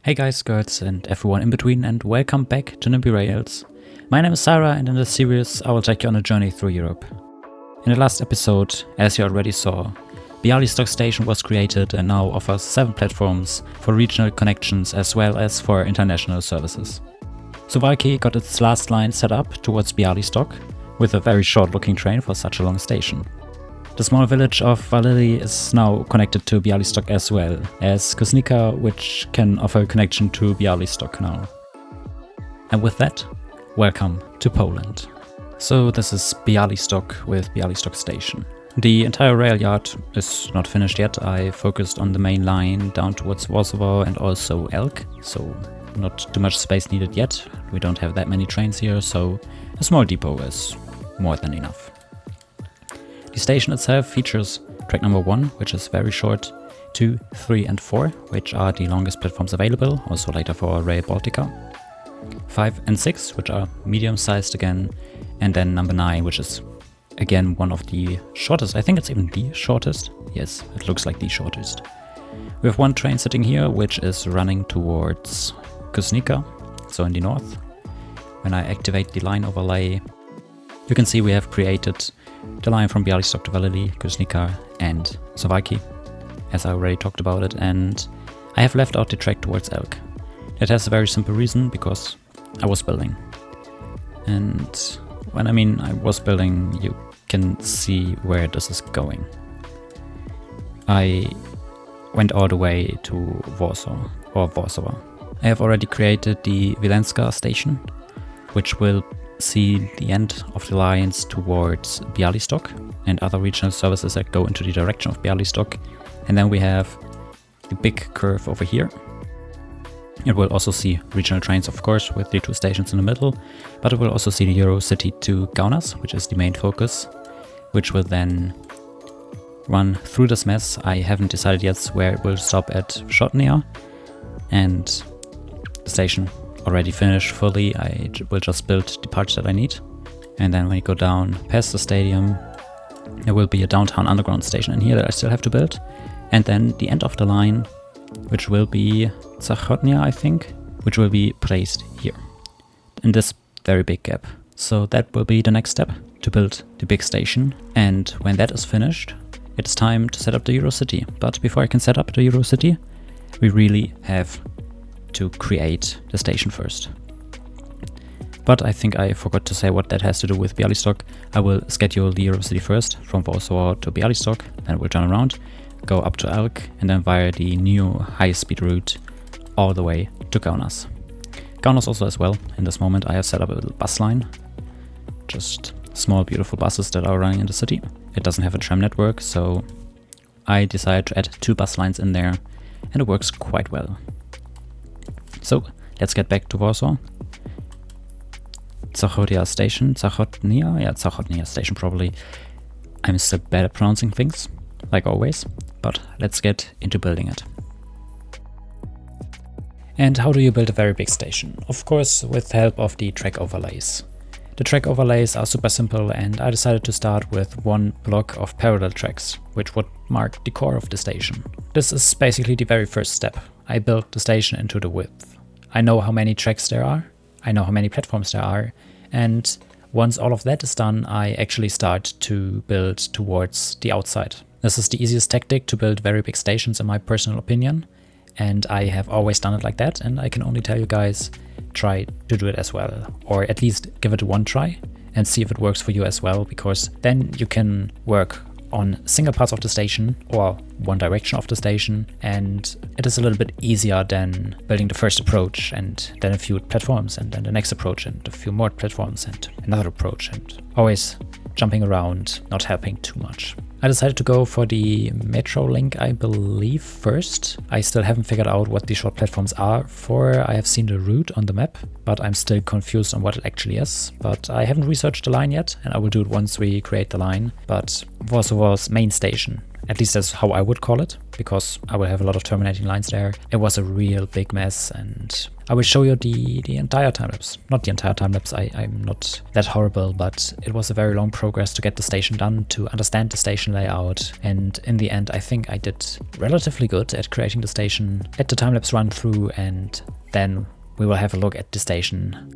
Hey guys, girls, and everyone in between, and welcome back to Nimby Rails. My name is Sarah, and in this series I will take you on a journey through Europe. In the last episode, as you already saw, Bialystok station was created and now offers 7 platforms for regional connections as well as for international services. Suwałki got its last line set up towards Bialystok, with a very short looking train for such a long station. The small village of Warszawa is now connected to Bialystok as well as Zachodnia, which can offer a connection to Bialystok now. And with that, welcome to Poland. So this is Bialystok with Bialystok station. The entire rail yard is not finished yet. I focused on the main line down towards Warszawa and also Elk, so not too much space needed yet. We don't have that many trains here, so a small depot is more than enough. The station itself features track number 1, which is very short, 2, 3 and 4, which are the longest platforms available, also later for Rail Baltica, 5 and 6, which are medium-sized again, and then number 9, which is again one of the shortest. I think it's even the shortest. Yes, it looks like the shortest. We have one train sitting here, which is running towards Zachodnia, so in the north. When I activate the line overlay, you can see we have created the line from Bialystok to Warszawa, Zachodnia and Suwałki, as I already talked about it, and I have left out the track towards Elk. That has a very simple reason, because I was building. And when I mean I was building, you can see where this is going. I went all the way to Warszawa. I have already created the Wileńska station, which will see the end of the lines towards Bialystok and other regional services that go into the direction of Bialystok. And then we have the big curve over here. It will also see regional trains, of course, with the 2 stations in the middle, but it will also see the EuroCity to Kaunas, which is the main focus, which will then run through this mess. I haven't decided yet where it will stop at Zachodnia, and the station already finished fully. I will just build the parts that I need. And then when you go down past the stadium, there will be a downtown underground station in here that I still have to build. And then the end of the line, which will be Zachodnia, I think, which will be placed here, in this very big gap. So that will be the next step, to build the big station. And when that is finished, it's time to set up the EuroCity. But before I can set up the EuroCity, we really have to create the station first. But I think I forgot to say what that has to do with Bialystok. I will schedule the EuroCity first from Warszawa to Bialystok, then we'll turn around, go up to Elk, and then via the new high-speed route all the way to Kaunas. Kaunas also as well. In this moment I have set up a little bus line, just small beautiful buses that are running in the city. It doesn't have a tram network, so I decided to add 2 bus lines in there, and it works quite well. So let's get back to Warsaw. Zachodnia station, Zachodnia station probably. I'm still bad at pronouncing things, like always, but let's get into building it. And how do you build a very big station? Of course, with the help of the track overlays. The track overlays are super simple, and I decided to start with one block of parallel tracks, which would mark the core of the station. This is basically the very first step. I built the station into the width. I know how many tracks there are, I know how many platforms there are, and once all of that is done, I actually start to build towards the outside. This is the easiest tactic to build very big stations in my personal opinion, and I have always done it like that, and I can only tell you guys, try to do it as well, or at least give it one try and see if it works for you as well, because then you can work on single parts of the station or one direction of the station, and it is a little bit easier than building the first approach and then a few platforms and then the next approach and a few more platforms and another approach, and always jumping around, not helping too much. I decided to go for the metro link, I believe, first. I still haven't figured out what the short platforms are for. I have seen the route on the map, but I'm still confused on what it actually is. But I haven't researched the line yet, and I will do it once we create the line. But Warszawa's main station At least that's how I would call it, because I will have a lot of terminating lines there. It was a real big mess, and I will show you the entire time-lapse. Not the entire time-lapse, I'm not that horrible, but it was a very long progress to get the station done, to understand the station layout, and in the end I think I did relatively good at creating the station, let the time-lapse run through, and then we will have a look at the station.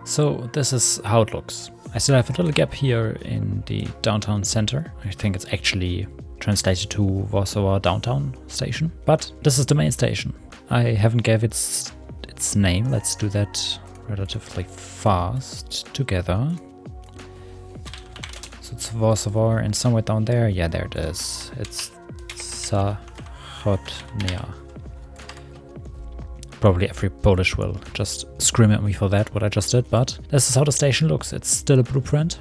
So this is how it looks. I still have a little gap here in the downtown center. I think it's actually translated to Warszawa downtown station, but this is the main station. I haven't gave its name. Let's do that relatively fast together. So it's Warszawa, and somewhere down there, yeah, there it is. It's Zachodnia. Probably every Polish will just scream at me for that, what I just did, but this is how the station looks. It's still a blueprint,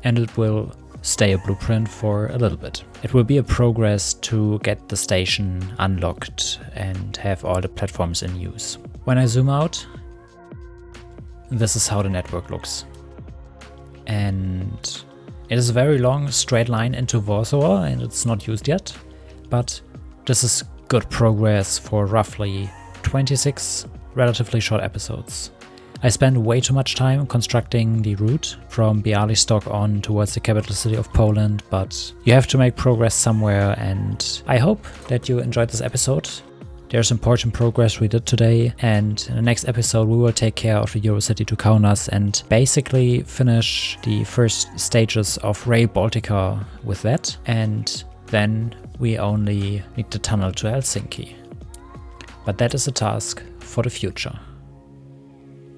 and it will stay a blueprint for a little bit. It will be a progress to get the station unlocked and have all the platforms in use. When I zoom out, this is how the network looks. And it is a very long straight line into Warsaw, and it's not used yet, but this is good progress for roughly 26 relatively short episodes. I spent way too much time constructing the route from Bialystok on towards the capital city of Poland, but you have to make progress somewhere, and I hope that you enjoyed this episode. There's important progress we did today, and in the next episode we will take care of the EuroCity to Kaunas and basically finish the first stages of Rail Baltica with that, and then we only need the tunnel to Helsinki. But that is a task for the future.